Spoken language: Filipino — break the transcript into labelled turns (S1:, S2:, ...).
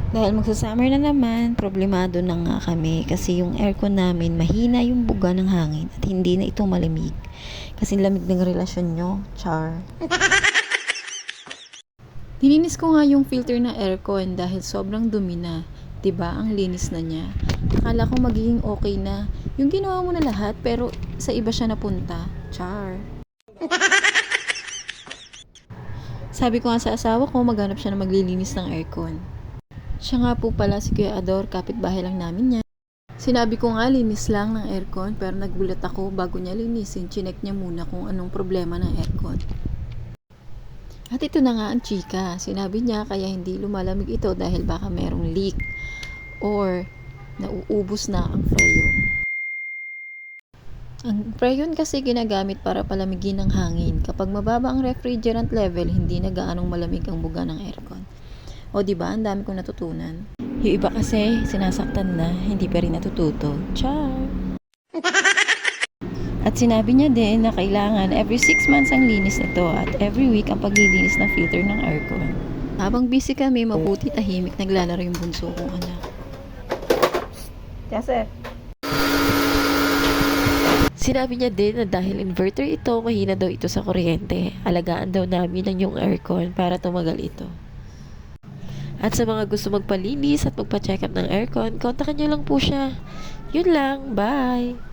S1: Dahil magsa-summer na naman, problemado na nga kami kasi yung aircon namin mahina yung buga ng hangin at hindi na ito malamig. Kasi lamig ng relasyon nyo, char. Dininis ko nga yung filter ng aircon dahil sobrang dumi na. 'Di ba? Ang linis na niya. Akala ko magiging okay na. Yung ginawa mo na lahat pero sa iba siya napunta. Char. Sabi ko nga sa asawa ko, maghanap siya na maglilinis ng aircon. Siya nga po pala si Kuya Ador, kapitbahay lang namin niya. Sinabi ko nga linis lang ng aircon pero nagulat ako bago niya linisin. Chinek niya muna kung anong problema ng aircon. At ito na nga ang chika. Sinabi niya kaya hindi lumalamig ito dahil baka merong leak or nauubos na ang freon. Ang freon kasi ginagamit para palamigin ng hangin. Kapag mababa ang refrigerant level, hindi na gaanong malamig ang buga ng aircon. O diba, ang dami kong natutunan. Yung iba kasi, sinasaktan na, hindi pa rin natututo. Char! At sinabi niya din na kailangan every 6 months ang linis nito at every week ang paglilinis ng filter ng aircon. Habang busy kami, mabuti tahimik naglalaro yung bunso kong anak. Yes, Sinabi niya din na dahil inverter ito, mahina daw ito sa kuryente. Alagaan daw namin ang yung aircon para tumagal ito. At sa mga gusto magpalinis at magpa-check up ng aircon, kontakan niyo lang po siya. Yun lang, bye!